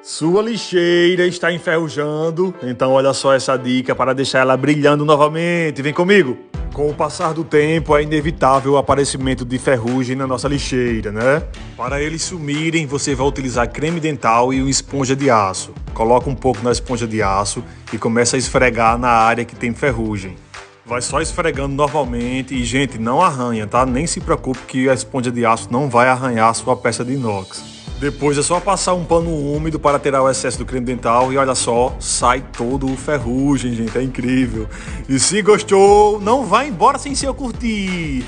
Sua lixeira está enferrujando, então olha só essa dica para deixar ela brilhando novamente. Vem comigo! Com o passar do tempo, é inevitável o aparecimento de ferrugem na nossa lixeira, né? Para eles sumirem, você vai utilizar creme dental e uma esponja de aço. Coloca um pouco na esponja de aço e começa a esfregar na área que tem ferrugem. Vai só esfregando normalmente e, gente, não arranha, tá? Nem se preocupe que a esponja de aço não vai arranhar a sua peça de inox. Depois é só passar um pano úmido para tirar o excesso do creme dental e olha só, sai todo o ferrugem, gente, é incrível. E se gostou, não vá embora sem seu curtir.